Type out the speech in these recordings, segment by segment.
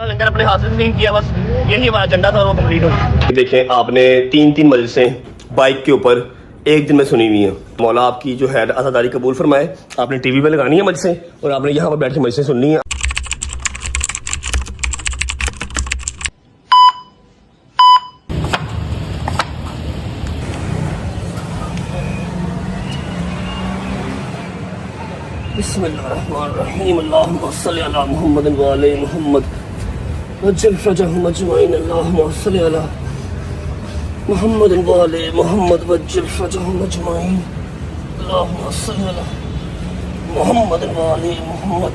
लंगर अपने हाथ से नहीं किया, बस यही हमारा एजेंडा था, वो कंप्लीट हो। देखें, आपने 3 मजलिसें बाइक के ऊपर एक दिन में सुनी हुई हैं। मौला आपकी जो है आज़ादारी कबूल फरमाए। आपने टीवी पे लगानी है मजलिसें और आपने यहाँ पर बैठ के मजलिसें सुननी है। बिस्मिल्लाहिर्रहमानिर्रहीम, अल्लाहुम्मा सल्लि अला मुहम्मद व आले मुहम्मद वज्जल फरजहुम अजमईन, अल्लाहुम्मा सल्लि अला मुहम्मद व आले मुहम्मद वज्जल फरजहुम अजमईन, अल्लाहुम्मा सल्लि अला मुहम्मद व आले मुहम्मद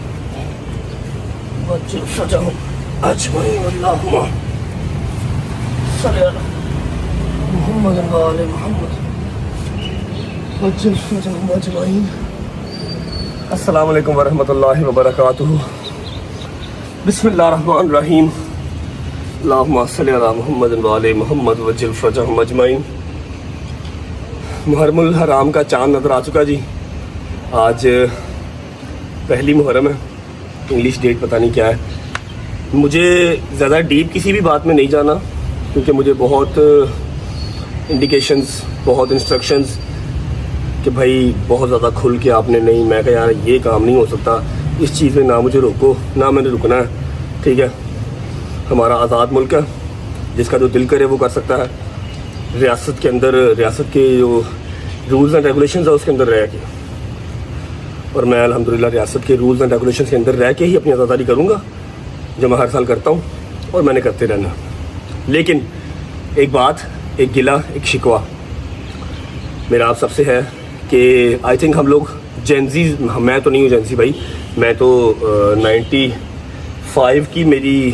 वज्जल फरजहुम अजमईन, अल्लाहुम्मा सल्लि अला मुहम्मद व आले मुहम्मद वज्जल फरजहुम अजमईन। अस्सलाम वालेकुम वरहमतुल्लाहि वबरकातुहू। बिस्मिल्लाहिर्रहमानिर्रहीम, अल्लाहुम्मा सल्लि अला मुहम्मद व आले मुहम्मद वज्जल फरजहुम अजमईन। मुहर्रमुल हराम का चांद नजर आ चुका जी। आज पहली मुहर्रम है, इंग्लिश डेट पता नहीं क्या है। मुझे ज़्यादा डीप किसी भी बात में नहीं जाना, क्योंकि मुझे बहुत इंडिकेशंस, बहुत इंस्ट्रक्शंस कि भाई बहुत ज़्यादा खुल के आपने नहीं, मैं कहा यार ये काम नहीं हो सकता, इस चीज़ में ना मुझे रोको ना मैंने रुकना है। ठीक है, हमारा आज़ाद मुल्क है, जिसका जो दिल करे वो कर सकता है। रियासत के अंदर, रियासत के जो रूल्स एंड रेगुलेशंस है उसके अंदर रह के, और मैं अल्हम्दुलिल्लाह रियासत के रूल्स एंड रेगुलेशंस के अंदर रह के ही अपनी आज़ादारी करूँगा, जो मैं हर साल करता हूँ और मैंने करते रहना। लेकिन एक बात, एक गिला, एक शिकवा मेरा आप सबसे है कि आई थिंक हम लोग जेंजी, मैं तो नहीं हूँ जेंजी भाई, मैं तो 95 की मेरी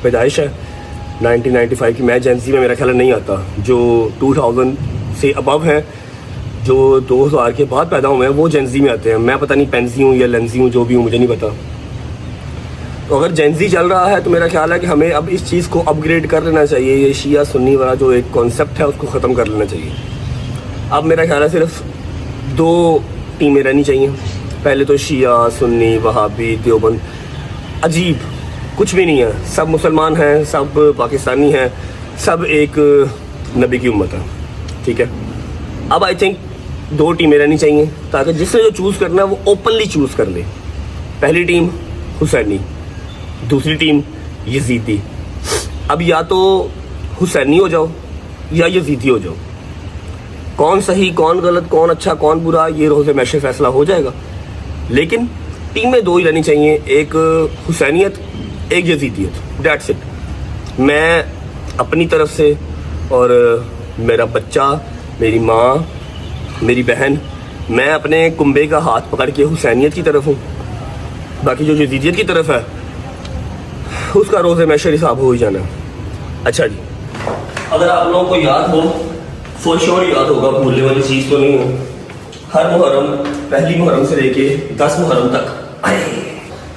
पैदाइश है, 1995 की। मैं जेंजी में मेरा ख्याल नहीं आता। जो 2000 से अबव हैं, जो 2000 के बाद पैदा हुए हैं, वो जेंजी में आते हैं। मैं पता नहीं पेंजी हूँ या लेंजी हूँ, जो भी हूँ मुझे नहीं पता। तो अगर जेंजी चल रहा है तो मेरा ख्याल है कि हमें अब इस चीज़ को अपग्रेड कर लेना चाहिए। ये शिया सुन्नी वाला जो एक कॉन्सेप्ट है उसको ख़त्म कर लेना चाहिए। अब मेरा ख्याल है सिर्फ 2 टीमें रहनी चाहिए। पहले तो शिया सुन्नी वहाबी देवबंद, अजीब कुछ भी नहीं है, सब मुसलमान हैं, सब पाकिस्तानी हैं, सब एक नबी की उम्मत है। ठीक है, अब आई थिंक 2 टीमें रहनी चाहिए, ताकि जिसने जो चूज़ करना है वो ओपनली चूज़ कर ले। पहली टीम हुसैनी, दूसरी टीम यजीदी। अब या तो हुसैनी हो जाओ या यजीदी हो जाओ। कौन सही, कौन गलत, कौन अच्छा, कौन बुरा, ये रोज़े मैशे फैसला हो जाएगा। लेकिन टीमें 2 ही रहनी चाहिए, एक हुसैनियत, एक यजीदियत, दैट्स इट। मैं अपनी तरफ से और मेरा बच्चा, मेरी माँ, मेरी बहन, मैं अपने कुंबे का हाथ पकड़ के हुसैनियत की तरफ हूँ। बाकी जो यजीदियत की तरफ है उसका रोज़े मैशे हिसाब हो ही जाना। अच्छा जी, अगर आप लोगों को याद हो, फॉर श्योर याद होगा, भूलने वाली चीज़ तो नहीं है। हर मुहर्रम, पहली मुहर्रम से लेके 10 मुहर्रम तक,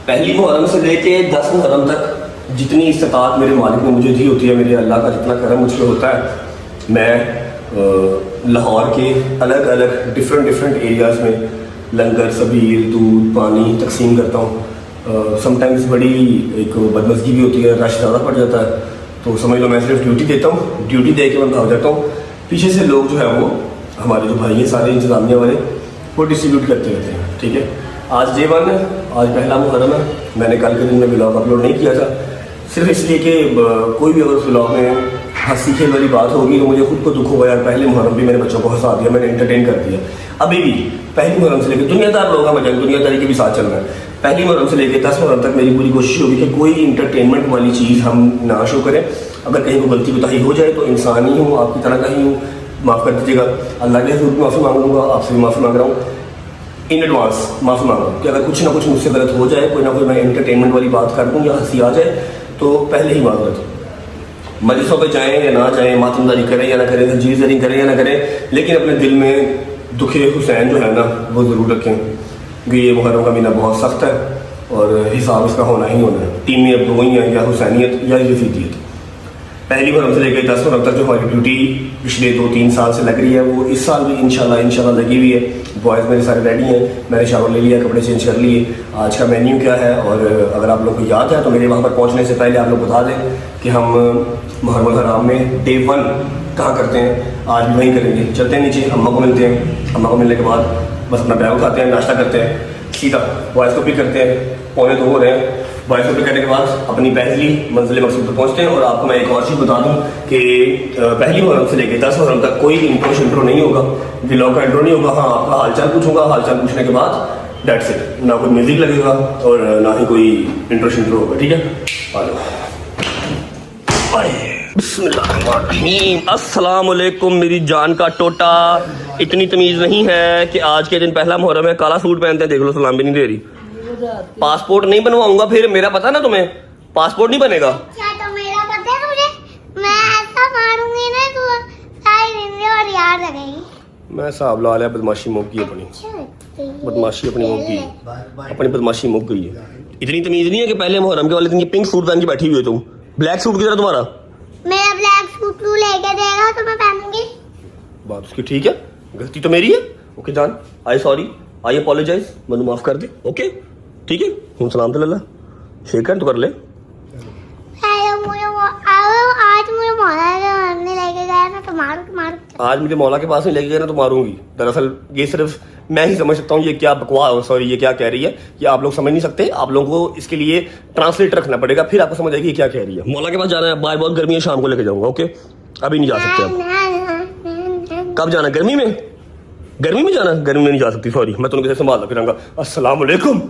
पहली मुहर्रम से लेके 10 मुहर्रम तक जितनी इस्तात मेरे मालिक ने मुझे दी होती है, मेरे अल्लाह का जितना करम मुझ पर होता है, मैं लाहौर के अलग अलग डिफरेंट एरियाज़ में लंगर, सबील, दूध, पानी तकसीम करता हूँ। समटाइम्स बड़ी एक बदमज़गी भी होती है, रश ज़्यादा पड़ जाता है, तो समझ लो मैं सिर्फ ड्यूटी देता हूँ, ड्यूटी दे के मैं भाग जाता हूँ। पीछे से लोग जो है वो हमारे जो भाई हैं सारे इंतज़ामिया वाले, वो डिस्ट्रीब्यूट करते रहते हैं। ठीक है, आज डे 1 है, आज पहला मुहर्रम है। मैंने कल के दिन में व्लॉग अपलोड नहीं किया था, सिर्फ इसलिए कि कोई भी अगर उस व्लॉग में हंसी खेल वाली बात होगी तो मुझे खुद को दुख होगा यार, पहले मुहर्रम भी मेरे बच्चों को हंसा दिया, मैंने एंटरटेन कर दिया। अभी भी पहली मुहर्रम से लेकर दुनियादार लोग हैं, दुनियादारी के भी साथ चल रहा है। पहली मुहर्रम से लेकर 10 मुहर्रम तक मेरी पूरी कोशिश होगी कि कोई इंटरटेनमेंट वाली चीज़ हम ना शो करें। अगर कहीं को गलती कोताही हो जाए तो इंसान ही हूँ, आपकी तरह का ही हूँ, माफ़ कर दीजिएगा। अल्लाह के हज़ूर भी माफ़ी मांगूंगा, आपसे भी माफ़ी मांग रहा हूँ। इन एडवांस माफ़ी मांगा कि अगर कुछ ना कुछ मुझसे गलत हो जाए, कोई ना कोई मैं एंटरटेनमेंट वाली बात कर दूँ या हंसी आ जाए, तो पहले ही माजरत। मजलिसों पे जाएँ या ना जाएँ, मातमदारी करें या ना करें, तजीज़री करें या ना करें, लेकिन अपने दिल में दुखे हुसैन जो है ना वो ज़रूर रखें, क्योंकि ये मुहर्रम का महीना बहुत सख्त है और हिसाब इसका होना ही होना है। टीम में अब दो ही हैं, या हुसैनियत या यजीदियत। पहली मुहर्रम से लेकर 10 मुहर्रम तक जो हमारी ड्यूटी पिछले 2-3 साल से लग रही है, वो इस साल भी इंशाल्लाह लगी हुई है। बॉयज़ मेरे सारे रेडी हैं, मैंने शावर ले लिया, कपड़े चेंज कर लिए। आज का मेन्यू क्या है, और अगर आप लोग को याद है तो मेरे वहाँ पर पहुँचने से पहले आप लोग बता दें कि हम मुहर्रम हराम में डे 1 कहाँ करते हैं, आज भी वहीं करेंगे। चलते हैं नीचे, अम्मा को मिलते हैं। अम्मा को मिलने के बाद बस अपना बैग उठाते हैं, नाश्ता करते हैं, सीधा बॉयज़ को पिक करते हैं। 1:45 हो रहे हैं। बॉयज़ को पिक करने के बाद अपनी पहली मंजिल मकसूद पर पहुँचते हैं। और आपको मैं एक और चीज़ बता दूँ कि पहली मुहर्रम से लेकर 10 मुहर्रम तक कोई इंट्रो नहीं होगा, व्लॉग का इंट्रो नहीं होगा। हाँ, आपका हालचाल पूछूंगा, हालचाल पूछने के बाद डेट्स इट। ना कोई म्यूजिक लगेगा और ना ही कोई इंट्रो होगा, ठीक है। आ जाओ। बिस्मिल्लाहिर्रहमानिर्रहीम। अस्सलाम वालेकुम मेरी जान का टोटा। इतनी तमीज़ नहीं है कि आज के दिन पहला मुहर्रम है, काला सूट पहनते हैं, देख लो सलाम भी नहीं दे रही। पासपोर्ट नहीं बनवाऊंगा फिर, मेरा पता ना तुम्हें, पासपोर्ट नहीं बनेगा। अच्छा तो मेरा पता है मुझे, मैं ऐसा मारूंगी ना तो सारी जिंदगी और याद रखेगी। मैं हिसाब ला लिया, बदमाशी मुक गई अपनी, बदमाशी अपनी मुक गई, अपनी बदमाशी मुक गई है। इतनी तमीज़ नहीं है कि पहले मुहर्रम के वाले दिन ये पिंक सूट पहन के बैठी हुई है तुम। ब्लैक सूट किधर है तुम्हारा? मेरा ब्लैक सूट तू लेके देगा तो मैं पहनूंगी। बात उसकी ठीक है, गलती तो मेरी है। ओके जान, आई सॉरी, आई अपोलोजाइज, मैंने माफ कर दे। ओके ठीक है, हूँ सलाम तो लल्ला शेख तो कर ले। आज मुझे मौला के मारने लेके गया ना तो मारू। आज मुझे मौला के पास नहीं लेके गया ना तो मारूंगी। दरअसल ये सिर्फ मैं ही समझ सकता हूँ ये क्या बकवास, सॉरी ये क्या कह रही है, ये आप लोग समझ नहीं सकते। आप लोगों को इसके लिए ट्रांसलेट रखना पड़ेगा, फिर आपको समझ आएगी ये क्या कह रही है। मौला के पास जाना है, बाहर बहुत गर्मी है, शाम को लेके जाऊंगा। ओके अभी नहीं जा सकते आप। कब जाना? गर्मी में? गर्मी में जाना? गर्मी में नहीं जा सकती, सॉरी, मैं तुम्हें कैसे संभाल फिरांगा। अस्सलाम वालेकुम।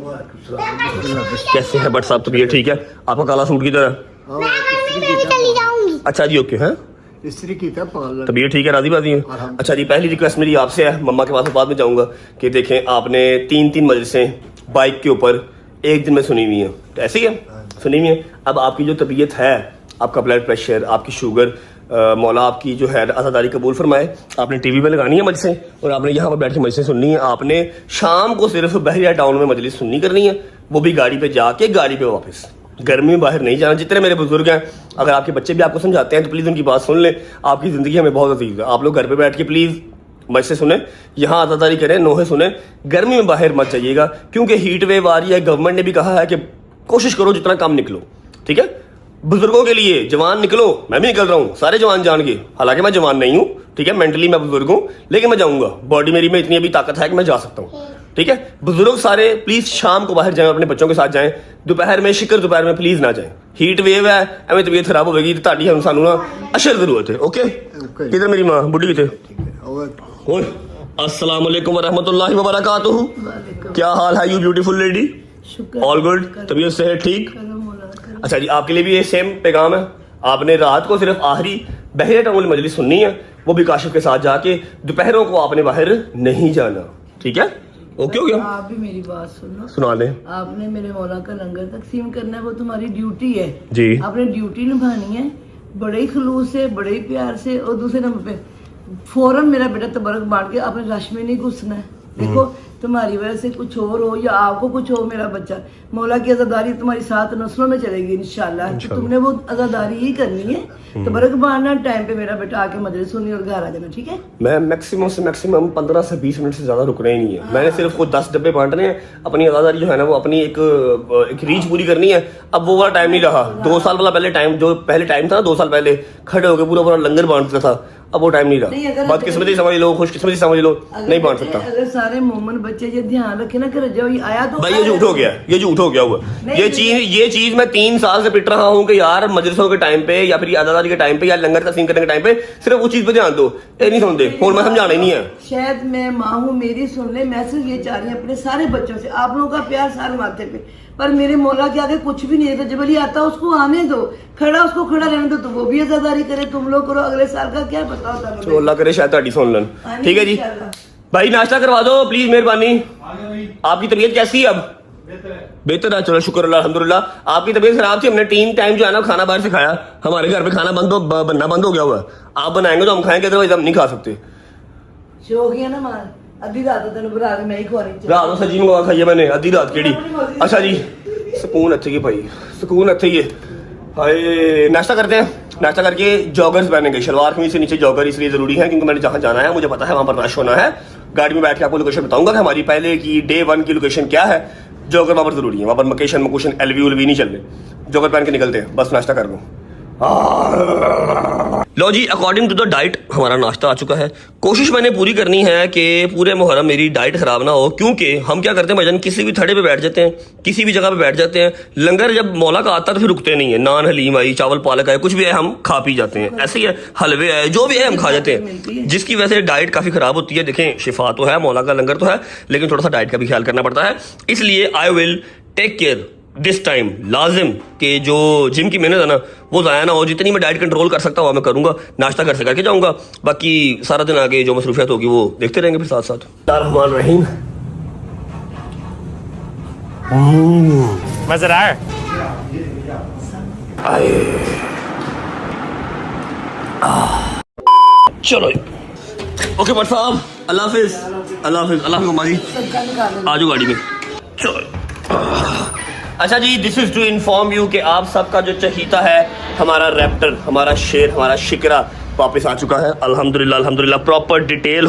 कैसे हैं बट साहब? तबीयत ठीक है? आपका काला सूट किधर है? चली जाऊंगी। अच्छा जी, ओके है, तबीयत ठीक है, राजी बाजी है। अच्छा जी, पहली रिक्वेस्ट मेरी आपसे है, मम्मा के पास बाद में जाऊंगा, कि देखें आपने 3 मजलिसें बाइक के ऊपर एक दिन में सुनी हुई है, तो ऐसे ही है सुनी हुई है। अब आपकी जो तबीयत है, आपका ब्लड प्रेशर, आपकी शुगर, मौला आपकी जो है आज़ादारी कबूल फरमाए। आपने टीवी में लगानी है मजलिसें और आपने यहाँ पर बैठ के मजलिसें सुननी है। आपने शाम को सिर्फ बहरिया टाउन में मजलिस सुननी करनी है, वो भी गाड़ी पे जाके गाड़ी पे वापस। गर्मी में बाहर नहीं जाना। जितने मेरे बुजुर्ग हैं, अगर आपके बच्चे भी आपको समझाते हैं तो प्लीज़ उनकी बात सुन लें। आपकी ज़िंदगी हमें बहुत अजीज है। आप लोग घर पे बैठ के प्लीज़ मजलिसें सुने, यहाँ आज़ादारी करें, नोहे सुने, गर्मी में बाहर मत जाइएगा, क्योंकि हीट वेव आ रही है। गवर्नमेंट ने भी कहा है कि कोशिश करो जितना कम निकलो, ठीक है। बुजुर्गों के लिए जवान निकलो, मैं भी निकल रहा हूँ, सारे जवान जान के, हालांकि मैं जवान नहीं हूँ, ठीक है, मेंटली मैं बुजुर्ग हूँ, लेकिन मैं जाऊंगा, बॉडी मेरी में इतनी अभी ताकत है कि मैं जा सकता हूँ, ठीक है। बुजुर्ग सारे प्लीज शाम को बाहर जाएं, अपने बच्चों के साथ जाएं, दोपहर में शिकर दोपहर में प्लीज ना जाएं। हीट वेव है, एवं तबीयत खराब होगी तो ताड़ी हम सानू ना अशर जरूरत है। ओके किधर मेरी माँ बुढ़ी कितने? अस्सलाम वालेकुम व रहमतुल्लाहि व बरकातुहू। क्या हाल है you beautiful lady? All good, तबीयत से है ठीक? अच्छा जी, आपके लिए भी ये सेम पैगाम है। आपने रात को सिर्फ आखिरी बहरे टाउन मजलिस सुननी है, वो भी काशिफ के साथ जाके। दोपहरों को आपने बाहर नहीं जाना, ठीक है? ओके हो गया? आप भी मेरी बात सुनो, सुना लें। आपने मेरे मौला का लंगर तकसीम करना है, वो तुम्हारी ड्यूटी है जी। आपने ड्यूटी निभानी है बड़े ही खलूस से, बड़े ही प्यार से। और दूसरे नंबर पे फौरन मेरा बेटा तबरक बांट के आपने रश में नहीं घुसना है। देखो तुम्हारी वजह से कुछ और हो या आपको कुछ हो, मेरा बच्चा मौला की आज़ादारी तुम्हारी 7 नस्लों में चलेगी इंशाल्लाह। तो तुमने वो आज़ादारी ही करनी है। तो बरक बांधना टाइम पे मेरा बेटा आके मजलिस सुनी और घर आ जाना, ठीक है? मैं मैक्सिमम से मैक्सिमम 15 से 20 मिनट से ज्यादा रुकना ही नहीं है। मैंने सिर्फ वो 10 डब्बे बांटने हैं। अपनी आज़ादारी जो है ना, वो अपनी एक रीच पूरी करनी है। अब वो वाला टाइम नहीं रहा। 2 साल वाला पहले टाइम, जो पहले टाइम था ना, 2 साल पहले खड़े होकर पूरा लंगर बांटता था, अब वो टाइम नहीं रहा। बदकिस्मती समझ लो, खुशकिस्मती समझ लो, नहीं बांट सकता। अगर सारे मोमन बच्चे ये ध्यान रखे ना कर जाओ, ये आया तो भाई ये झूठ हो गया, ये झूठ हो गया हुआ। ये चीज मैं 3 साल से पिट रहा हूँ कि यार मजलिसों के टाइम पे या फिर आज़ादारी के टाइम पे या लंगर तकसीम करने के टाइम पे सिर्फ उस चीज पे ध्यान दो। ये नहीं सुनते, और मैं समझाना ही नहीं है। शायद मैं माँ हूँ, मेरी सुन ले। मैं सिर्फ ये चाह रही हूँ अपने सारे बच्चों से, आप लोगों का प्यार सारे माथे पे, पर मेरे मौला के आगे कुछ भी नहीं है। तो जब अली आता उसको आने दो, खड़ा उसको खड़ा रहने दो, तो वो भी आज़ादारी करे, तुम लोग करो। अगले साल का क्या पता होता है। तो अल्लाह करे शायद ताड़ी सुन लन। ठीक है जी भाई, नाश्ता करवा दो प्लीज, मेहरबानी। आपकी तबीयत कैसी है अब? बेहतर है, चलो शुक्र अल्लाह अल्हम्दुलिल्लाह। आपकी तबीयत खराब थी, हमने 3 टाइम जो है ना खाना बाहर से खाया। हमारे घर पे खाना बनना बंद हो गया हुआ है। आप बनाएंगे तो हम खाएंगे, अदरवाइज हम नहीं खा सकते। शौक ही है ना मार, अद्धी रात तेन बना के मैं ही खवा रही रात को सब्जी मंगवा खाई है मैंने, आधी रात केड़ी। अच्छा जी, सुकून अच्छे की भाई, सुकून अच्छे ही है। हाय, नाश्ता करते हैं। नाश्ता करके जॉगर्स पहनेंगे, शलवार कमीज से नीचे जॉगर इसलिए जरूरी है क्योंकि मैंने जहाँ जाना है मुझे पता है वहाँ पर रश होना है। गाड़ी में बैठ के आपको लोकेशन बताऊंगा कि हमारी पहले की डे 1 की लोकेशन क्या है। जॉगर वहाँ पर जरूरी है, वहाँ पर मकेशन एलवी उलवी नहीं चल रहे। जॉगर पहन के निकलते हैं, बस नाश्ता कर लूँ। लो जी, अकॉर्डिंग टू द डाइट हमारा नाश्ता आ चुका है। कोशिश मैंने पूरी करनी है कि पूरे मुहर्रम मेरी डाइट खराब ना हो, क्योंकि हम क्या करते हैं भाईजान, किसी भी थड़े पे बैठ जाते हैं, किसी भी जगह पे बैठ जाते हैं। लंगर जब मौला का आता है तो फिर रुकते नहीं है। नान हलीम आई, चावल पालक आए, कुछ भी है हम खा पी जाते हैं। ऐसे ही है, हलवे आए, जो भी है हम खा जाते हैं, जिसकी वजह से डाइट काफी खराब होती है। देखें, शिफा तो है, मौला का लंगर तो है, लेकिन थोड़ा सा डाइट का भी ख्याल करना पड़ता है। इसलिए I will take care this time, लाजिम कि जो जिम की मेहनत है ना वो ज़ाया ना हो। जितनी मैं डाइट कंट्रोल कर सकता हूँ मैं करूँगा। नाश्ता घर से करके जाऊँगा, बाकी सारा दिन आगे जो मसरूफियत होगी वो देखते रहेंगे फिर साथ साथ। रहमान रहीम, मज़ेदार। चलो ओके भट्ट साहब, अल्लाह हाफिज, अल्लाह हाफिज, अल्लाह हाफिज। माजी आ जाओ गाड़ी में, चलो। अच्छा जी, this is to inform you कि आप सबका जो चहीता है, हमारा रैप्टर, हमारा शेर, हमारा शिकरा वापस आ चुका है। अल्हम्दुलिल्लाह अल्हम्दुलिल्लाह, प्रॉपर डिटेल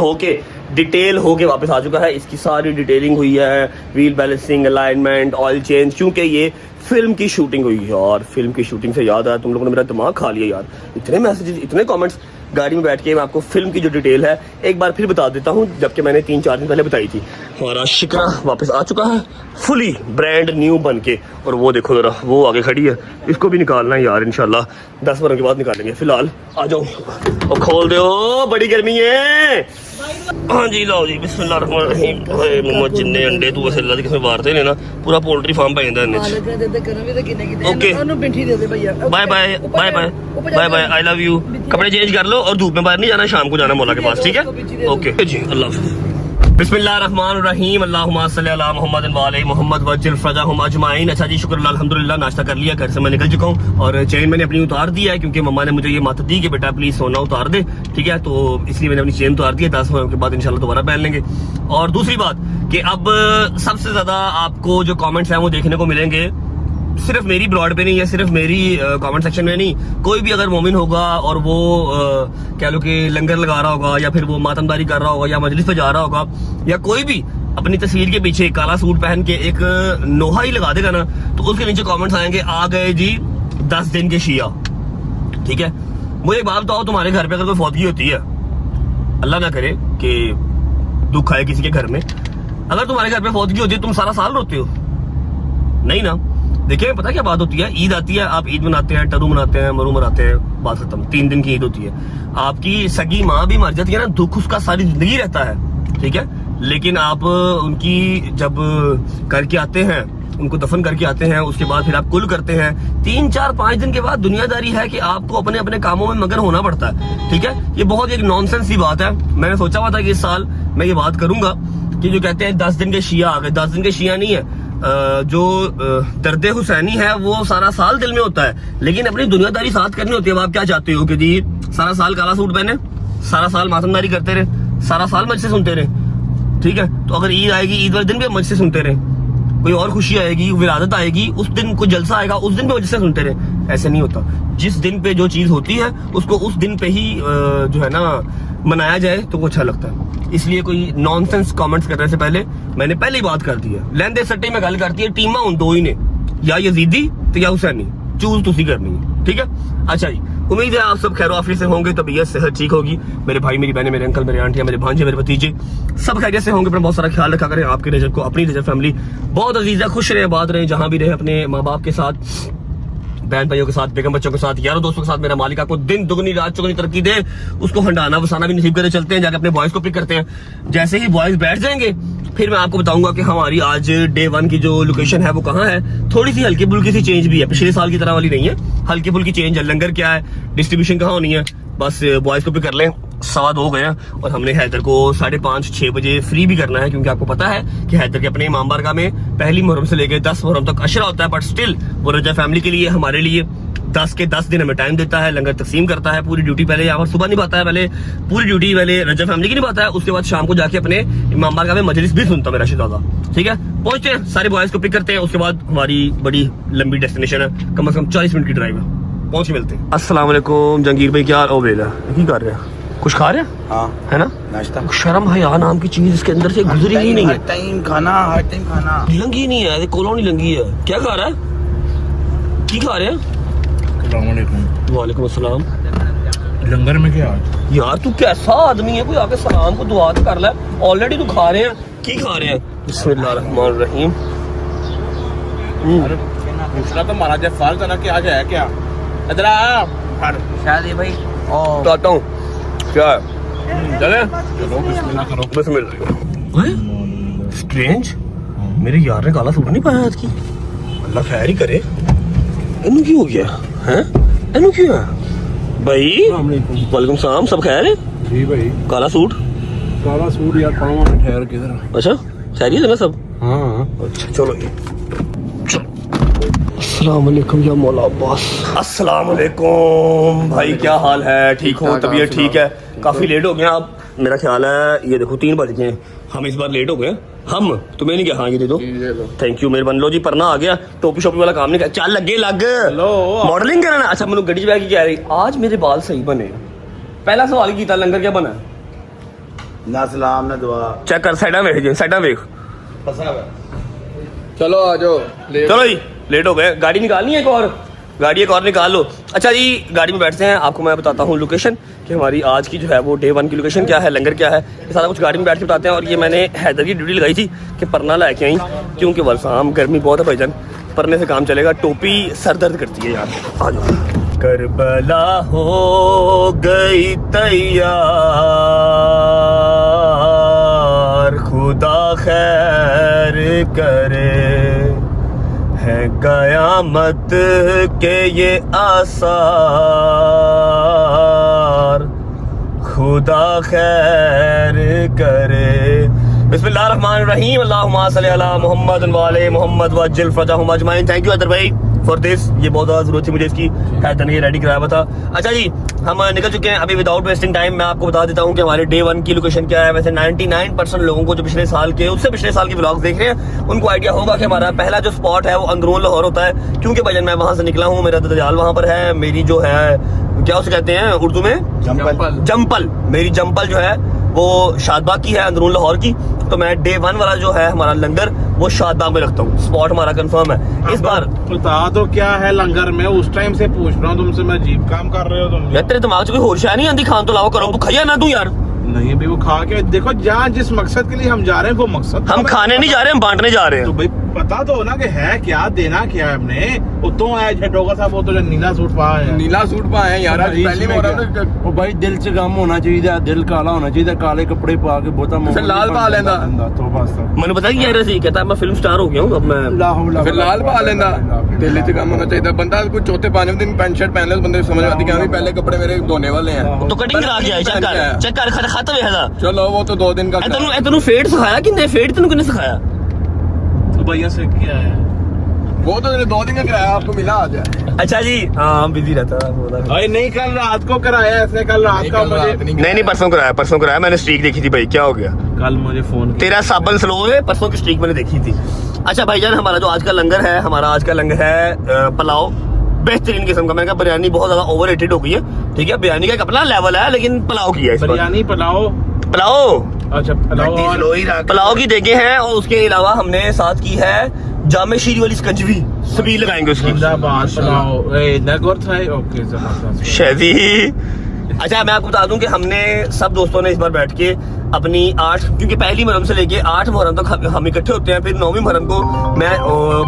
होके वापस आ चुका है। इसकी सारी डिटेलिंग हुई है, wheel balancing, alignment, oil change, क्योंकि ये फिल्म की शूटिंग हुई है। और फिल्म की शूटिंग से याद आया, तुम लोगों ने मेरा दिमाग खा लिया यार। इतने मैसेजेस, इतने कमेंट्स, गाड़ी में बैठ के मैं आपको फिल्म की जो डिटेल है एक बार फिर बता देता हूँ, जबकि मैंने 3-4 दिन पहले बताई थी। हमारा शिकरा वापस आ चुका है, फुली ब्रांड न्यू बन के। और वो देखो जरा, वो आगे खड़ी है, इसको भी निकालना है यार, इंशाल्लाह 10 बार के बाद निकालेंगे। फिलहाल आ जाओ और खोल दो, बड़ी गर्मी है। हाँ जी, लो जी, बिस्मिल्लाहिर्रहमानिर्रहीम। मोहम्मद जिन्ने अंडे तू अल्लाह दी कसम मारते ने ना, पूरा पोल्ट्री फार्म पे इंदा ने। Okay, bye bye bye bye bye bye, I love you. कपड़े चेंज कर लो और धूप में बाहर नहीं जाना, शाम को जाना मौला के पास, ठीक है? ओके जी, अल्लाह हाफिज़। बिस्मिल्लाहिर्रहमानिर्रहीम, अल्लाहुम्मा सल्ली अला मुहम्मद व अला मुहम्मद वज्जिल फरजाहुम अजमाइन। अच्छा जी, शुक्र अल्हम्दुलिल्लाह, नाश्ता कर लिया, घर से मैं निकल चुका हूँ और चेन मैंने अपनी उतार दिया है क्योंकि मम्मा ने मुझे ये मत दी कि बेटा प्लीज सोना उतार दे, ठीक है? तो इसलिए मैंने अपनी चेन उतार दी है। 10 मिनट के बाद इंशाल्लाह दोबारा पहन लेंगे। और दूसरी बात कि अब सबसे ज्यादा आपको जो कॉमेंट्स हैं वो देखने को मिलेंगे सिर्फ मेरी ब्लॉग पे नहीं है, सिर्फ मेरी कमेंट सेक्शन में नहीं। कोई भी अगर मोमिन होगा और वो कह लो कि लंगर लगा रहा होगा, या फिर वो मातमदारी कर रहा होगा, या मजलिस पे जा रहा होगा, या कोई भी अपनी तस्वीर के पीछे काला सूट पहन के एक नोहा ही लगा देगा ना, तो उसके नीचे कमेंट्स आएंगे, आ गए जी 10 दिन के शिया। ठीक है, मुझे एक बात बताओ, तुम्हारे घर पे अगर कोई फौतगी होती है, अल्लाह ना करे कि दुख आए किसी के घर में, अगर तुम्हारे घर पे फौतगी होती है तुम सारा साल रोते हो? नहीं ना। देखिए, पता क्या बात होती है, ईद आती है, आप ईद मनाते हैं, टरू मनाते हैं, मरू मनाते हैं, बात खत्म। 3 दिन की ईद होती है। आपकी सगी माँ भी मर जाती है ना, दुख उसका सारी जिंदगी रहता है, ठीक है? लेकिन आप उनकी जब करके आते हैं, उनको दफन करके आते हैं, उसके बाद फिर आप कुल करते हैं, 3, 4, 5 दिन के बाद दुनियादारी है कि आपको अपने अपने कामों में मगन होना पड़ता है, ठीक है? ये बहुत एक नॉनसेंस सी बात है। मैंने सोचा हुआ था कि इस साल मैं ये बात करूंगा कि जो कहते हैं 10 दिन के शिया आ गए, 10 दिन के शिया नहीं है। जो दर्द हुसैनी है वो सारा साल दिल में होता है, लेकिन अपनी दुनियादारी साथ करनी होती है। अब आप क्या चाहते हो कि जी सारा साल काला सूट पहने, सारा साल मातमदारी करते रहे, सारा साल मजसे सुनते रहे, ठीक है? तो अगर ईद आएगी, ईद वाले दिन भी हम मजसे सुनते रहे, कोई और खुशी आएगी, विलादत आएगी, उस दिन कोई जलसा आएगा, उस दिन भी मजसे सुनते रहे, ऐसे नहीं होता। जिस दिन पे जो चीज होती है उसको उस दिन पे ही जो है ना मनाया जाए तो वो अच्छा लगता है। इसलिए कोई नॉनसेंस कमेंट्स करने से पहले मैंने पहले ही बात कर दी है। लेंदे सट्टे में गल करती है, टीमा उन दो ही ने, या यजीदी तो या हुसैनी, चूज तुसी करनी है, ठीक है? अच्छा जी, उम्मीद है आप सब खैर आफियत से होंगे, तबीयत सेहत ठीक होगी। मेरे भाई, मेरी बहनें, मेरे अंकल, मेरे आंटियां, मेरे भांजे, मेरे भतीजे सब खैरियत से होंगे। अपना बहुत सारा ख्याल रखा करें। आपके रजब को, अपनी रजब फैमिली बहुत अजीज है, खुश रहे, आबाद रहे, जहां भी रहे, अपने माँ बाप के साथ, बहन भाइयों के साथ, बेगम बच्चों के साथ, यारों दोस्तों के साथ। मेरा मालिक आपको दिन दुगनी रात चौगनी तरक्की दे, उसको हंडाना बसाना भी नसीब करे। चलते हैं, जाके अपने बॉयज को पिक करते हैं। जैसे ही बॉयज बैठ जाएंगे फिर मैं आपको बताऊंगा कि हमारी आज डे 1 की जो लोकेशन है वो कहाँ है। थोड़ी सी हल्की फुल्की सी चेंज भी है, पिछले साल की तरह वाली नहीं है, हल्की फुल्की चेंज है। लंगर क्या है, डिस्ट्रीब्यूशन कहाँ होनी है, बस बॉयज को पिक कर लें 2:15 गए हैं और हमने हैदर को 5:30-6 बजे फ्री भी करना है, क्योंकि आपको पता है कि हैदर के अपने इमाम बारगाह में पहली मुहर्रम से लेकर 10 मुहर्रम तक अशरा होता है, बट स्टिल वो रजा फैमिली के लिए, हमारे लिए 10 के 10 दिन हमें टाइम देता है, लंगर तकसीम करता है, पूरी ड्यूटी पहले यहाँ पर सुबह निभाता है, पहले पूरी ड्यूटी पहले रजा फैमिली की निभाता है, उसके बाद शाम को जाके अपने इमाम बारगाह में मजलिस भी सुनता है मेरा शिदादा। ठीक है, पहुंचते हैं, सारे बॉयज को पिक करते हैं, उसके बाद हमारी बड़ी लंबी डेस्टिनेशन है, कम से कम 40 मिनट की ड्राइव है, पहुंच के मिलते हैं। अस्सलाम वालेकुम जंगीर भाई, क्या ओ बेला की कर रहे हैं? कुछ खा रहे हैं? हाँ, है ना, नाश्ता। शर्म हया नाम की चीज इसके अंदर से गुजरी ही नहीं है, हर टाइम खाना लंगी नहीं है, कोलों नहीं लंगी है। क्या खा रहा है, की खा रहे हैं? वालेकुम अस्सलाम। लंगर में क्या यार तू कैसा आदमी है, कोई आके सलाम को दुआ तो कर ले, ऑलरेडी तू खा रहे हैं, की खा रहे हैं? बिस्मिल्लाहिर्रहमानिर्रहीम। दूसरा तो महाराज फाल तरह के आज है क्या? इधर आ शादी भाई। बताता हूँ क्या है, चले चलो बिस्मिल्लाह करो। बिस्मिल्लाह। स्ट्रेंज, मेरे यार ने काला सूट नहीं पाया आज की, अल्लाह खैर ही करे। इन्हू की हो गया है, इन्हू क्यों है भाई? वालेकुम सलाम, सब खैर है? जी भाई, काला सूट यार पाँव में ठहर किधर? अच्छा खैरियत है ना सब? हाँ, अच्छा चलो ये अस्सलाम वालेकुम या मौला अब्बास। अस्सलाम वालेकुम भाई, क्या हाल है? ठीक हो? तबीयत ठीक है? काफी लेट हो गया अब, मेरा ख्याल है ये देखो 3 बज गए हैं, हम इस बार लेट हो गए। हम तुम्हें नहीं क्या? हाँ ये दे दो, थैंक यू मेहरबान। लो जी परना आ गया, टोपी शोपी वाला काम नहीं कर, चल लगे लग मॉडलिंग करना। अच्छा मैंने गड्डी बैग की कह रही, आज मेरे बाल सही बने। पहला सवाल की था, लंगर क्या बना? ना सलाम ना दुआ। चेक कर, साइडा वेख जी, साइडा वेख। चलो आ जाओ। चलो जी लेट हो गए, गाड़ी निकालनी है, एक और निकाल लो। अच्छा जी गाड़ी में बैठते हैं, आपको मैं बताता हूँ लोकेशन कि हमारी आज की जो है वो डे 1 की लोकेशन क्या है, लंगर क्या है, ये सारा कुछ गाड़ी में बैठ के बताते हैं। और ये मैंने हैदर की ड्यूटी लगाई थी कि परना लेके आई, क्योंकि वलसाम गर्मी बहुत है भाईजान, परने से काम चलेगा, टोपी सर दर्द करती है यार। आ जाओ। करबला हो गई तैयार, खुदा खैर करे, है कयामत के ये आसार, खुदा खैर करे। बिस्मिल्लाहिर्रहमानिर्रहीम, अल्लाहुम्मा सल्ली अला मुहम्मद व आले मुहम्मद वज्जिल फरजहुम अजमाइन। थैंक यू हैदर भाई फॉर दिस, ये बहुत ज़्यादा जरूरत थी मुझे इसकी, हैदर ने ये रेडी कराया हुआ था। अच्छा जी हम निकल चुके हैं अभी, विदाउट वेस्टिंग टाइम मैं आपको बता देता हूँ कि हमारे डे 1 की लोकेशन क्या है। वैसे 99% लोगों को जो पिछले साल के, उससे पिछले साल के व्लॉग्स देख रहे हैं, उनको आइडिया होगा कि हमारा पहला जो स्पॉट है वो अंदरून लाहौर होता है, क्योंकि भाईजान मैं वहाँ से निकला हूँ, मेरा दजाल वहाँ पर है, मेरी जो है क्या उसे कहते हैं उर्दू में, जम्पल, मेरी जम्पल जो है वो शादबाग की है, अंदरून लाहौर की। तो मैं डे 1 वाला जो है हमारा लंगर वो शादबाग में रखता हूँ, स्पॉट हमारा कंफर्म है। इस बार बता दो क्या है लंगर में, उस टाइम से पूछ रहा हूँ तुमसे, मैं अजीब काम कर रहे हो तुम। यार तेरे दिमाग से कोई होश नहीं आती, खान तो लाओ करो, तू खाया ना तू यार। नहीं भाई वो खा के देखो, जहाँ जिस मकसद के लिए हम जा रहे हैं वो मकसद, हम खाने नहीं जा रहे, हम बांटने जा रहे हैं। तो भाई पता तो हो ना कि है क्या, देना क्या है हमने। उतो है झटोगा साहब, वो तो जो नीला सूट पा है, नीला सूट पाए हैं यार, पहली बार ਉਹ ਬਾਈ ਦਿਲ 'ਚ ਗਮ ਹੋਣਾ ਚਾਹੀਦਾ, ਦਿਲ ਕਾਲਾ ਹੋਣਾ ਚਾਹੀਦਾ, ਕਾਲੇ ਕੱਪੜੇ ਪਾ ਕੇ ਬਹੁਤਾ ਫਿਰ ਲਾਲ ਪਾ ਲੈਂਦਾ। तो बस मैंने बताया कि यार ऐसे ही कहता है मैं फिल्म स्टार हो गया हूँ अब मैं। फिर लाल पा लेंदा, दिल्ली च काम होना चाहिए। बंदा कोई चौथे 5वें दिन पैंट शर्ट पहन ले तो बंदे समझ आती कि हाँ भी पहले कपड़े मेरे धोने वाले हैं। तो कटिंग करा के आए, चेक कर खाता वे है। चलो वो तो 2 दिन का तेनू फेड सिखाया कि फेड तेनू किसने सिखाया? तो भैया से किया है वो तो 2 दिन का किराया आपको मिला आज है। अच्छा जी हाँ बिजी रहता भाई, नहीं कल रात को कराया ऐसे, कल रात का मुझे नहीं परसों कराया मैंने, स्ट्रीक देखी थी भाई, क्या हो गया? कल मुझे फोन तेरा साबन स्लो है, परसों की स्ट्रीक मैंने देखी थी। अच्छा भाईजान हमारा जो आज का लंगर है, हमारा आज का लंगर है पुलाव, बेहतरीन किस्म का। मैंने कहा बिरयानी बहुत ज्यादा ओवररेटेड हो गई है, ठीक है, बिरयानी का एक अपना लेवल है, लेकिन पुलाव की है इस बार। बिरयानी पुलाव, अच्छा पुलाव की देखे हैं, और उसके अलावा हमने साथ की है जामे शीरी वाली स्कंजवी, सबील लगाएंगे उसकी। शहदी। अच्छा मैं आपको बता दूं कि हमने सब दोस्तों ने इस बार बैठ के अपनी 8, क्योंकि पहली मुहर्रम से लेके 8 मुहर्रम तक हम इकट्ठे होते हैं, फिर 9वीं मुहर्रम को मैं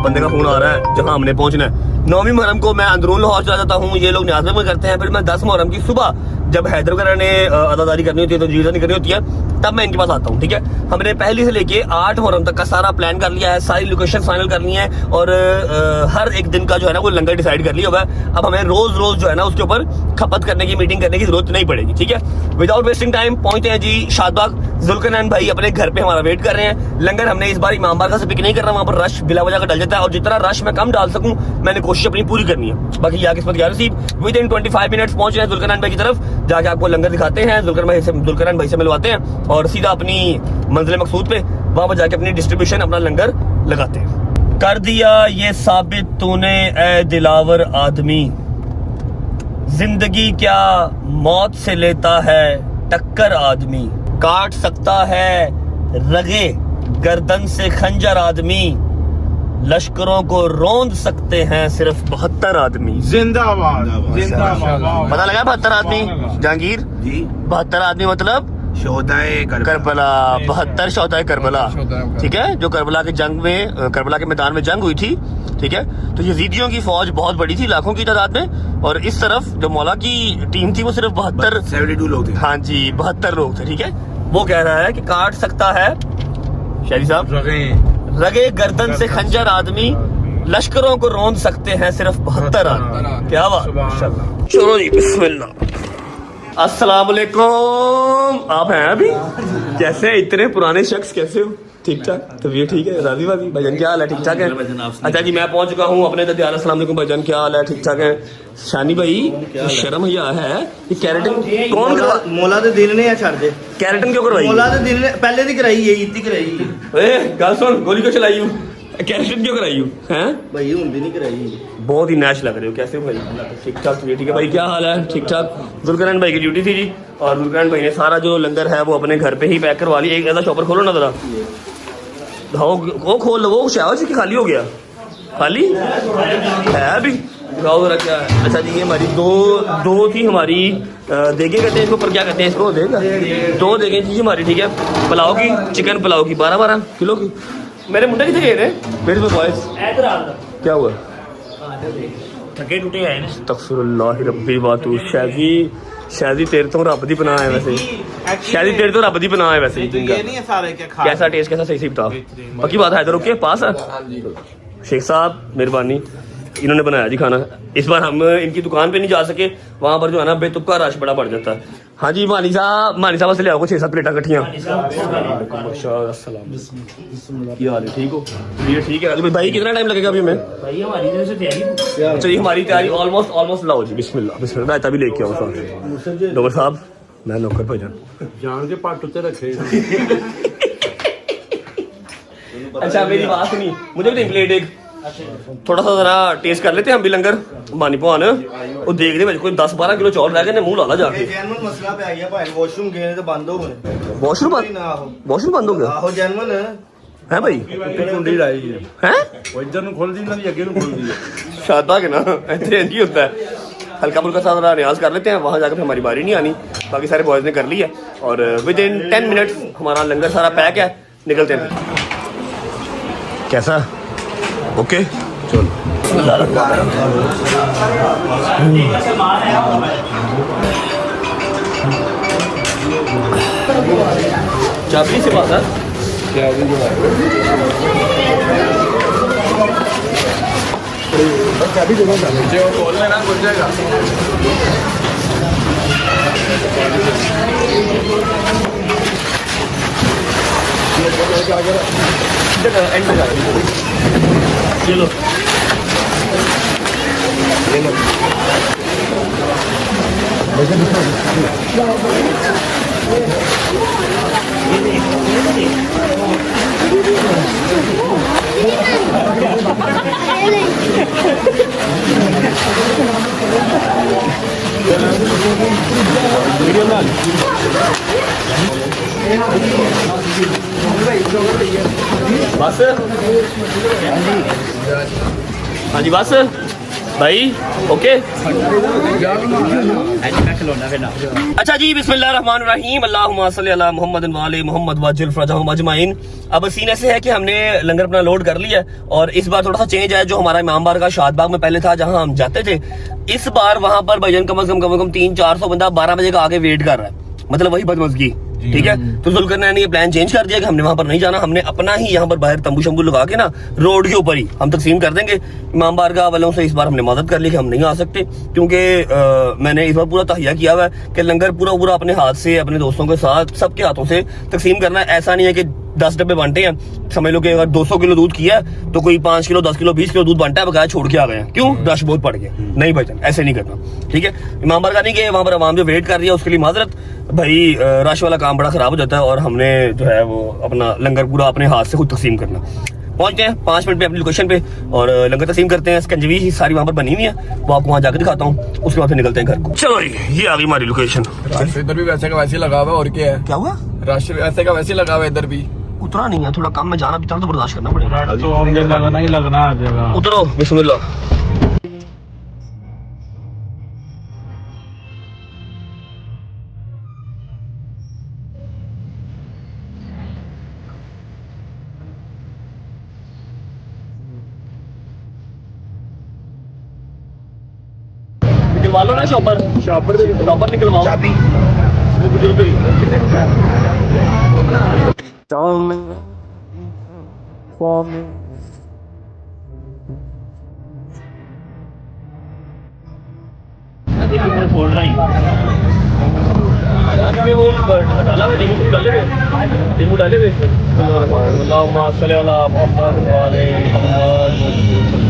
बंदे का फोन आ रहा है जहां हमने पहुंचना है, 9वीं मुहर्रम को मैं अंदरून लाहौर चला जाता हूँ, ये लोग न्याज़ में करते हैं, फिर मैं 10 मुहर्रम की सुबह जब हैदर वगैरह ने अदादारी करनी होती है तो जीजानी करनी होती है, तब मैं इनके पास आता हूँ, ठीक है। हमने पहले से लेके 8 मुहर्रम तक का सारा प्लान कर लिया है, सारी लोकेशन फाइनल करनी है और हर एक दिन का जो है ना वो लंगर डिसाइड कर लिया हुआ है। अब हमें रोज रोज जो है ना उसके ऊपर खपत करने की, मीटिंग करने की जरूरत नहीं पड़ेगी, ठीक है। विदाउट वेस्टिंग टाइम पहुंचते हैं जी शादबाग। जुल्करनैन भाई अपने घर पे हमारा वेट कर रहे हैं। लंगर हमने इस बार इमाम बारगाह से पिक नहीं करना, वहां पर रश बिला वजह का डल जाता है, और जितना रश मैं कम डाल सकूं मैंने कोशिश अपनी पूरी करनी है। बाकी या किस्मत या नसीब। विद इन 25 मिनट्स पहुंच रहे हैं जुल्करनैन भाई की तरफ, जाके आपको लंगर दिखाते हैं, जुल्करनैन भाई से मिलवाते हैं और सीधा अपनी मंजिल मकसूद पे वहां पर जाके अपनी डिस्ट्रीब्यूशन, अपना लंगर लगाते हैं। कर दिया ये साबित तूने ए दिलावर आदमी, जिंदगी क्या मौत से लेता है टक्कर आदमी, काट सकता है रगे गर्दन से खंजर आदमी, लश्करों को रौंद सकते हैं सिर्फ 72 आदमी। जिंदाबाद जिंदाबाद। पता लगा 72 आदमी जहांगीर जी? 72 आदमी मतलब शोहदाए करबला, 72 शोहदाए करबला, ठीक है। जो करबला के जंग में, करबला के मैदान में जंग हुई थी, ठीक है। तो यजीदियों की फौज बहुत बड़ी थी, लाखों की तादाद में, और इस तरफ जो मौला की टीम थी वो सिर्फ 72 लोग थे। हाँ जी 72 लोग थे, ठीक है। वो कह रहा है कि काट सकता है शायरी साहब रगे गर्दन से खंजर आदमी, लश्करों को रौंद सकते हैं सिर्फ 72 आदमी। क्या बात। चलो जी बिस्मिल्लाह। अस्सलाम वालेकुम। आप हैं अभी? कैसे हैं इतने पुराने शख्स, कैसे हो? ठीक ठाक, तबीयत ठीक है? राजी वाजी भाईजान क्या हाल है? ठीक ठाक है? अच्छा जी मैं पहुंच चुका हूँ अपने ददियाल। अस्सलाम वालेकुम भाईजान क्या हाल है? ठीक ठाक है? शानी भाई शर्म या है ये कैरेटन कौन करवा? मौला दे दिल ने छड़ दे कैरेटन क्यों करवाई? मौला दे दिल ने पहले दी कराई है, ईद दी कराई है। गल सुन, गोली क्यों चलाई हूँ? कैरेटन क्यों कराई हूँ? हैं भाई हुंदी नहीं कराई। बहुत ही नैश लग रहे हो, कैसे हो भाई? ठीक ठाक, ठीक है भाई क्या हाल है? ठीक ठाक। जुल्करनैन भाई की ड्यूटी थी जी, और जुल्करनैन भाई ने सारा जो लंगर है वो अपने घर पे ही पैक करवा लिया। एक ऐसा शॉपर खोलो ना जरा, वो खोल लो। वो शायद जी खाली हो गया, खाली है अभी, दिखाओ जरा क्या है। अच्छा जी ये हमारी दो थी हमारी देगे कहते हैं इसको, पर क्या कहते हैं इसको? देगा, 2 देगे थी हमारी, ठीक है। पुलाव की, चिकन पुलाव की 12-12 किलो की। मेरे मुंडे कितने गए थे? मेरे तो बॉयज क्या हुआ? थके टूटे आए ना। तकफिरुल्लाह रब्बी बातू। शादी तेरे तो रब दी पनाह है वैसे, शादी तेरे तो रब दी पनाह है वैसे। ये नहीं है सारे क्या खा कैसा टेस्ट, कैसा सही बता। पक्की बात है, इधर के पास है शेख साहब, मेहरबानी इन्होंने बनाया जी खाना। इस बार हम इनकी दुकान पे नहीं जा सके, वहां पर जो है ना बेतुका रश बड़ा बढ़ जाता है। हाँ जी मानी साहब से ले आओ 6-7 प्लेटा कट्ठियां। ठीक हो? ये ठीक है भाई। कितना टाइम लगेगा अभी हमें? चलिए हमारी तैयारी ऑलमोस्ट लाओ जी। बिस्मिल्लाह रायता भी लेके आओ साथ। डॉक्टर साहब मैं नौकर भाईजान जान के पट उत्ते रखे। अच्छा मेरी बात सुनी, मुझे भी प्लेट एक थोड़ा सा जरा टेस्ट कर लेते हैं हम भी लंगर। मानी भवान वो देख दे कोई 10-12 किलो चौल रह गए ने, मुंह ला जाके। जेनवन मसला पे गया भाई, वॉशरूम गए तो बंद हो गए। वॉशरूम बंद हो गया आहो जेनवन है भाई? कुंडी लाई है हैं वो इधर ਨੂੰ ਖੁੱਲਦੀ ਨਾ ਦੀ ਅੱਗੇ ਨੂੰ ਖੁੱਲਦੀ ਹੈ। शादबाग है ना, ऐसे नहीं होता है। हल्का फुल्का सा जरा रियाज कर लेते हैं, वहाँ जाकर फिर हमारी बारी नहीं आनी। बाकी सारे बॉयज ने कर लिया और विद इन 10 मिनट्स हमारा लंगर सारा पैक है, निकलते हैं। कैसा? ओके चलो। चाबी से बात है चाबी दे दो, खोल लेना खुल जाएगा। चलो बस हाँ जी बस भाई ओके। अच्छा जी, बिस्मिल्लाहिर्रहमानिर्रहीम, अल्लाहुम्मा सल्ली अला मुहम्मद व आले मुहम्मद वजिल फरजहुम अजमाइन। अब सीन ऐसे है कि हमने लंगर अपना लोड कर लिया है और इस बार थोड़ा सा चेंज है। जो हमारा इमाम बारगाह शादबाग में पहले था जहां हम जाते थे, इस बार वहां पर भाईजान कम से कम 300-400 बंदा 12 बजे का आगे वेट कर रहा है, मतलब वही बदमज़गी। ठीक है, तो जुल्करनैन ने ये प्लान चेंज कर दिया कि हमने वहां पर नहीं जाना, हमने अपना ही यहाँ पर बाहर तंबू शंबू लगा के ना रोड के ऊपर ही हम तकसीम कर देंगे। इमाम बारगाह वालों से इस बार हमने मदद कर ली कि हम नहीं आ सकते, क्योंकि मैंने इस बार पूरा तहिया किया हुआ है कि लंगर पूरा अपने हाथ से, अपने दोस्तों के साथ, सबके हाथों से तकसीम करना है। ऐसा नहीं है कि 10 डब्बे बांटे हैं, समझ लो कि अगर 200 किलो दूध किया है तो कोई 5 किलो 10 किलो 20 किलो दूध बांटा है, बकाया छोड़ के आ गए हैं। क्यों? रश बहुत पड़ गया। नहीं भाईजान, ऐसे नहीं करना। ठीक है, इमाम बारगाह नहीं गए, वहां पर आवाम जो वेट कर रही है उसके लिए माजरत। भाई रश वाला काम बड़ा खराब हो जाता है और हमने जो है वो अपना लंगर पूरा अपने हाथ से खुद तकसीम करना। पहुंचते हैं 5 मिनट पे अपनी लोकेशन पे और लंगर तकसीम करते हैं। स्कंजवी ही सारी वहां पर बनी हुई है, वो आपको वहां जाकर दिखाता हूँ, उसके बाद फिर निकलते हैं घर को। चलो ये आ गई हमारी लोकेशन। रश इधर भी वैसे का वैसे लगा हुआ है, और क्या है? क्या हुआ? रश वैसे का वैसे लगा हुआ है इधर भी। उतरा नहीं है, थोड़ा कम में जाना भी था तो बर्दाश्त करना पड़ेगा। तो मुझे लगना ही लगना आ जाएगा। उतरो, बिस्मिल्लाह। निकलवा लो ना शॉपर निकलवाओ। चाबी वो बुजुर्ग फोड़ रहा ही वो डाला हुआ, रिमोट डाले हुए। अल्लाहुम्मा सल्ली अला मुहम्मद व आले मुहम्मद।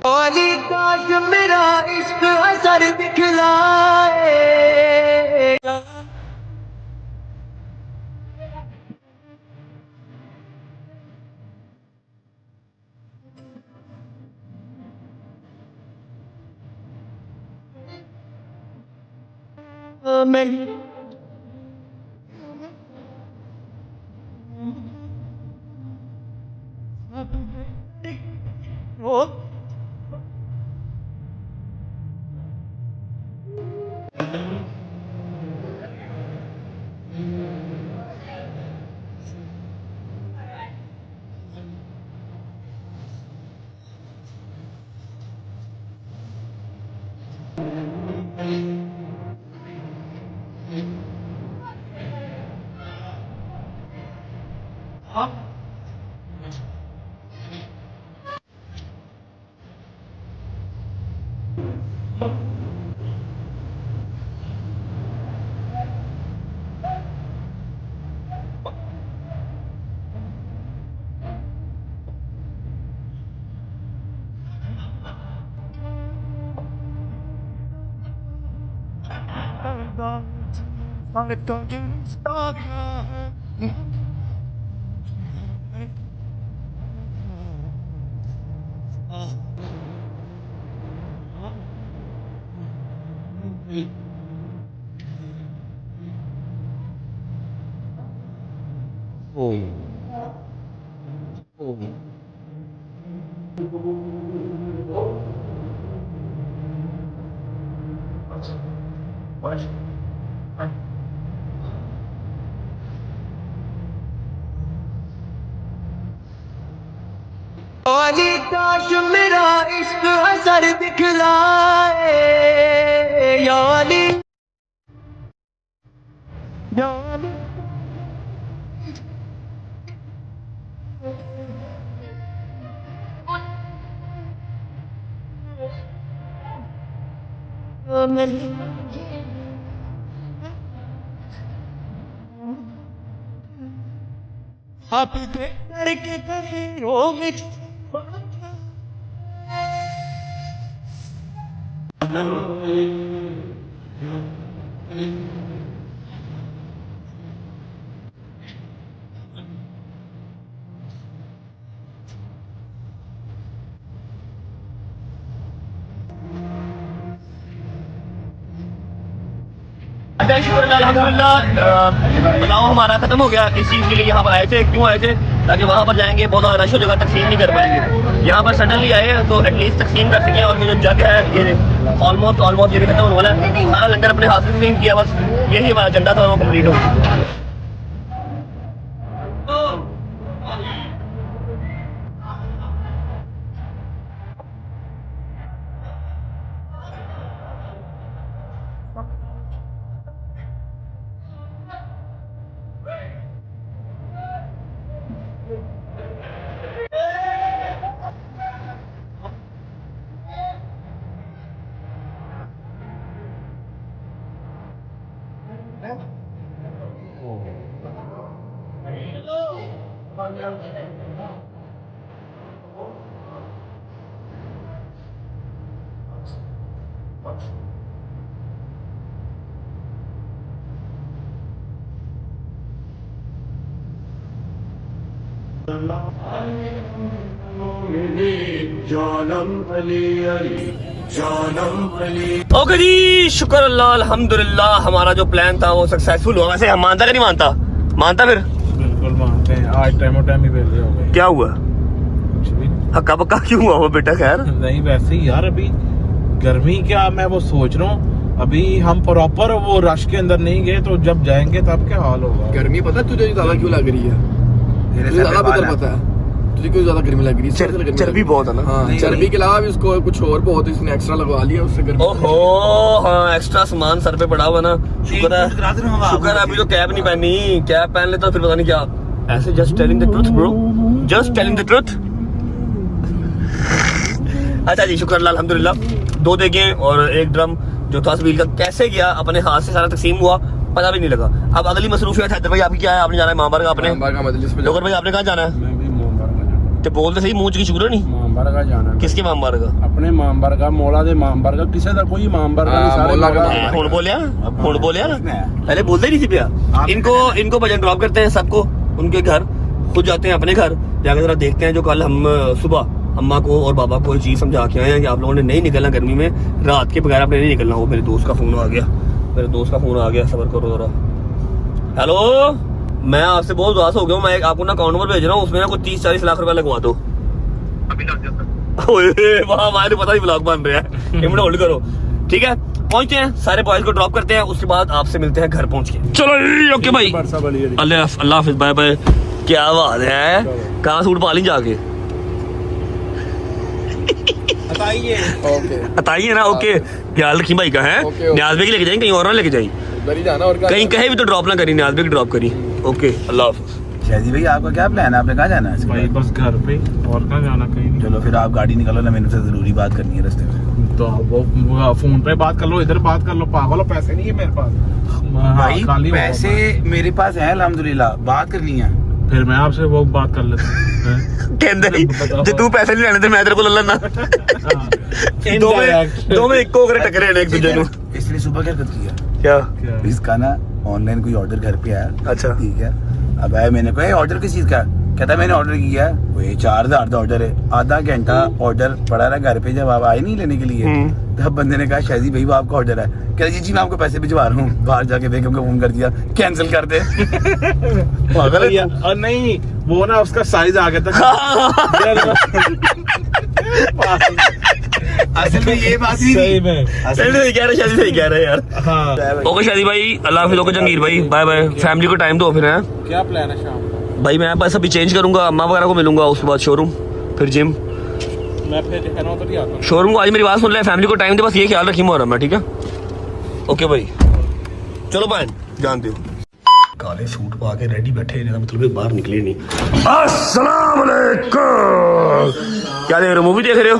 ओली काश मेरा इश्क असर दिखलाए। वाली काश मेरा इश्क असर दिखलाए या वाली या वाली आप करके कहीं हो मिट बताओ हमारा खत्म हो गया। इस चीज के लिए यहाँ पर आए थे, क्यों आए थे? ताकि वहाँ पर जाएंगे बहुत ज्यादा रश हो जाएगा, तकसीम नहीं कर पाएंगे। यहाँ पर सडनली आए तो एटलीस्ट तकसीम कर सकें। और ये जो जग है ये ऑलमोस्ट ये भी खत्म होने वाला है। सारा लंगर अपने हाथ से तकसीम किया, बस यही हमारा एजेंडा था, वो कम्प्लीट हो। ओके जी, शुक्र अल्लाह अल्हम्दुलिल्लाह, हमारा जो प्लान था वो सक्सेसफुल हुआ। वैसे हम मानता कि नहीं मानता? मानता फिर बिल्कुल मानते हैं। आज टाइम ही वेले हो गए। क्या हुआ? कुछ भी हक्का बक्का क्यों हुआ वो बेटा? खैर नहीं, वैसे ही यार अभी गर्मी क्या, मैं वो सोच रहा हूँ अभी हम प्रॉपर वो रश के अंदर नहीं गए तो जब जाएंगे तब क्या हाल होगा। गर्मी पता है तुझे ज्यादा क्यों लग रही है? ज्यादा बेहतर पता है तुझे क्यों ज्यादा गर्मी लग रही है? चर्बी बहुत है ना। हाँ, चर्बी के अलावा भी उसको कुछ और बहुत इसने एक्स्ट्रा लगवा लिया, उससे गर्मी। ओहो हाँ, एक्स्ट्रा सामान सर पे पड़ा हुआ ना। शुक्र है अभी तो कैप नहीं पहनी। कैप पहन लेता फिर पता नहीं क्या। ऐसे just telling the truth bro, just telling the truth. अच्छा जी, शुक्र अल्लाह अल्हम्दुलिल्लाह। 2 देगे और 1 ड्रम जो था व्हील का कैसे गया, अपने हाथ से सारा तकसीम हुआ, पता भी नहीं लगा। अब अगली मसरूफियत हैदर भाई आपकी क्या है? आपने जाना है मामबार का। आपने लोगर भाई आपने कहाँ जाना है? तो बोलते सही, मुंह की शुक्र नहीं। मामबार का जाना है। किसके मामबार का? अपने मामबार का, मौला दे मामबार का। किसी का कोई मामबार का नहीं, सारे हुण बोलिया पहले बोलते नहीं थी पिया। इनको भजन ड्रॉप करते हैं सबको उनके घर, खुद जाते हैं अपने घर, जाकर जरा देखते हैं। जो कल हम सुबह अम्मा को और बाबा को चीज समझा के आए हैं कि आप लोगों ने नहीं निकलना गर्मी में, रात के बगैर आपने नहीं निकलना। वो मेरे दोस्त का फोन आ गया, सबर करो जरा। हेलो, मैं आपसे बहुत उदास हो गया हूँ। मैं आपको ना अकाउंट नंबर भेज रहा हूँ, उसमें ना कुछ 30-40 लाख रुपया लगवा दो। वहाँ हमारे पता नहीं ब्लॉग बन रहा है। 1 मिनट होल्ड करो, ठीक है? पहुंचते हैं, सारे बॉयज को ड्रॉप करते हैं, उसके बाद आपसे मिलते हैं घर पहुंच के। चलो ओके भाई, अल्लाह हाफिज, बाय बाय। क्या बात है, कहाँ सूट पा ली जाके? बताइए ना। ओके, ख्याल रखी भाई का है। न्याज भाई लेके जाएंगे, कहीं और ना लेके जाएं। कहीं कहीं भी तो ड्रॉप ना करी, न्याज भाई ड्रॉप करी। ओके, अल्लाह हाफिज। शादी भाई आपका क्या प्लान है, आपने कहाँ जाना है? भाई बस घर पे, और कहाँ जाना, कहीं नहीं। चलो फिर आप गाड़ी निकालो ना, मैंने से जरूरी बात करनी है रास्ते में। तो वो फोन पे बात कर लो, इधर बात कर लो, पागल हो, पैसे नहीं है मेरे पास। हाँ, भाई खाली हो पैसे मैं। मेरे पास है अल्हम्दुलिल्लाह, बात करनी है। फिर मैं आपसे वो बात कर लेता हूँ। कहते जे तू पैसे नहीं लेने ते मैं तेरे को ले लेना दोवें इक्को होकर टकरे ने एक दूजे को। इसलिए सुबह क्या करती है, क्या? इसका ना ऑनलाइन कोई ऑर्डर घर पे आया, अच्छा। ठीक है। अब आया, मैंने कहा ऑर्डर किस चीज का है? कहता मैंने ऑर्डर किया है, वो 4000 का ऑर्डर है। आधा घंटा ऑर्डर पड़ा रहा घर पे, जब आप आए नहीं लेने के लिए, तब बंदे ने कहा शादी भाई वो आपका ऑर्डर है। कह जी मैं आपको पैसे भिजवा रहा हूँ। बाहर जाके बेगम को फोन कर दिया, कैंसिल कर दे। पागल है तू। और नहीं, वो ना उसका साइज आ गया था। असल में ये बात ही सही नहीं। में सही कह रहे, शादी सही कह रहे यार। हाँ। ओके शादी भाई, अल्लाह हाफिज़। ओके जंगीर भाई, बाय बाय। फैमिली को टाइम दो फिर है। क्या प्लान है शाम को? भाई मैं बस अभी चेंज करूंगा, अम्मा वगैरह को मिलूंगा, उसके बाद शोरूम, फिर जिम। मैं फिर है ना तो नहीं आता। शोरूम को आज मेरी बात सुन ले, फैमिली को टाइम दे, बस ये ख्याल रखी मुहर्रम में, ठीक है? ओके भाई, चलो बहन, जानते हो काले सूट पा के रेडी बैठे हैं, मतलब बाहर निकले नहीं। अस्सलाम वालेकुम। क्या देख रहे हो, मूवी देख रहे हो?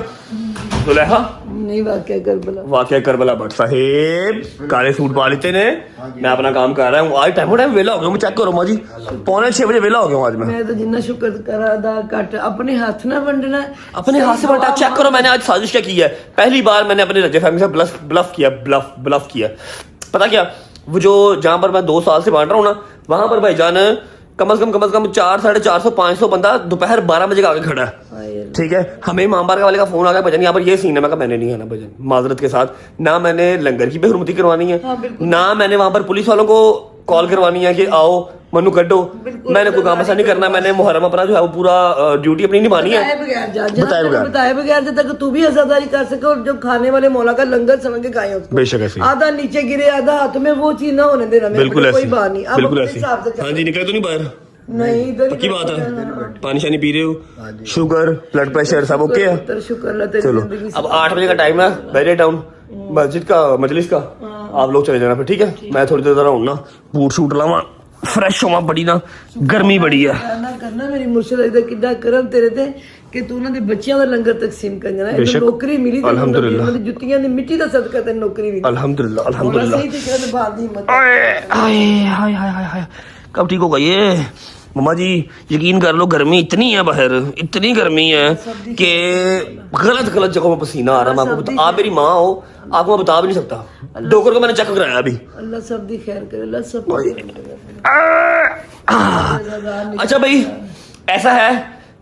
दुल्हा नहीं, वाकया करबला। वाकया करबला भट्ट साहेब काले सूट पा लेते ने, मैं अपना काम कर रहा हूँ। आज टाइम वेला हो गया, मैं चेक करो माँ जी, 5:45 बजे वेला हो गया आज मैं तो जिन्ना शुक्र करा दा कट अपने हाथ ना वंडना है। अपने हाथ से बंटा। चेक करो मैंने आज साजिश क्या की है। पहली बार मैंने अपने रजे फैमिली से ब्लफ किया। पता क्या, वो जो जहाँ पर मैं 2 साल से बांट रहा हूँ ना, वहां पर भाईजान कम से कम 400-450 बंदा दोपहर 12 बजे का आगे खड़ा है, ठीक है? हमें इमाम बारगाह वाले का फोन आ गया, भजन यहाँ पर ये सीन है। मैं कहा मैंने नहीं आना भजन, माजरत के साथ। ना मैंने लंगर की बेहरमती करवानी है, ना मैंने वहां पर पुलिस वालों को कॉल करवानी है कि आओ मनु कड्डो। मैंने कोई काम ऐसा नहीं करना। मैंने मुहर्रम अपना जो है वो पूरा ड्यूटी अपनी निभानी है बताए बगैर जब तक तू भी आजादारी कर सके, और जो खाने वाले मौला का लंगर समझ के खाए उसको। बेशक ऐसे ही। आधा नीचे गिरे आधा हाथ में, वो चीज ना होने देना। बिल्कुल कोई ऐसे, बात नहीं, अब बिल्कुल अपने ऐसे। हिसाब से हाँ जी, निकले तो नहीं बाहर? नहीं, इधर पक्की बात है? पानी शानी पी रहे हो? शुगर, ब्लड प्रेशर सब ओके है? शुक्र अल्लाह तेरी चलो, जिंदगी से। अब 8 बजे का टाइम है, बैरियर टाउन मस्जिद का, मजलिस का। आप लोग चले जाना फिर, ठीक है? मैं थोड़ी देर रहूँ ना, बूट शूट लावा, फ्रेश होवा, बड़ी ना गर्मी बड़ी है। करना मेरी मुर्शिद इधर किड्डा करम तेरे ते कि तू उन्हां दे बच्चियां दा लंगर तकसीम कर जाना। बेशक। नौकरी मिली ते अल्हम्दुलिल्लाह। उन्हां दी जुत्तियां दी मिट्टी दा सदका ते नौकरी मिली। अल्हम्दुलिल्लाह अल्हम्दुलिल्लाह। सही तरीके से बात दी हिम्मत। हाय कब ठीक होगा ये? मम्मा जी यकीन कर लो, गर्मी इतनी है बाहर, इतनी गर्मी है कि गलत जगहों में पसीना आ रहा है। आप मेरी माँ हो, आपको मैं बता भी नहीं सकता। डॉक्टर को मैंने चेक कराया अभी। अल्लाह सब दी खैर करे, अल्लाह सब अच्छा भाई, ऐसा है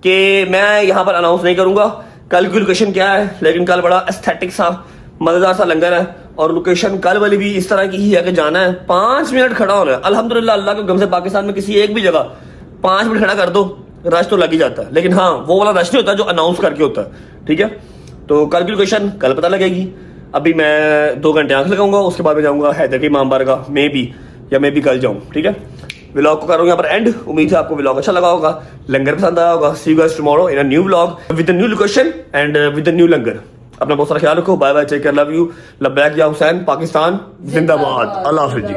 कि मैं यहाँ पर अनाउंस नहीं करूंगा कल की लोकेशन क्या है, लेकिन कल बड़ा एस्थेटिक सा मजेदार सा लंगर है, और लोकेशन कल वाली भी इस तरह की ही है कि जाना है 5 मिनट खड़ा होना है। अल्हम्दुलिल्लाह, अल्लाह के गम से पाकिस्तान में किसी एक भी जगह 5 मिनट खड़ा कर दो, रश तो लग ही जाता है, लेकिन हाँ वो वाला रश नहीं होता जो अनाउंस करके होता है, ठीक है? तो कल की लोकेशन कल पता लगेगी। अभी मैं 2 घंटे आंख लगाऊंगा, उसके बाद में जाऊंगा हैदर की इमाम बारगाह, मे बी कल जाऊं, ठीक है? व्लॉग को करूँ यहाँ पर एंड। उम्मीद है आपको व्लॉग अच्छा लगा होगा, लंगर पसंद आया होगा। See you guys tomorrow in a new vlog with a new location and with a new langar. अपना बहुत सारा ख्याल रखो। Bye bye, take care, love you, लब्बैक या हुसैन, पाकिस्तान जिंदाबाद। अल्लाह हाफिज़ जी।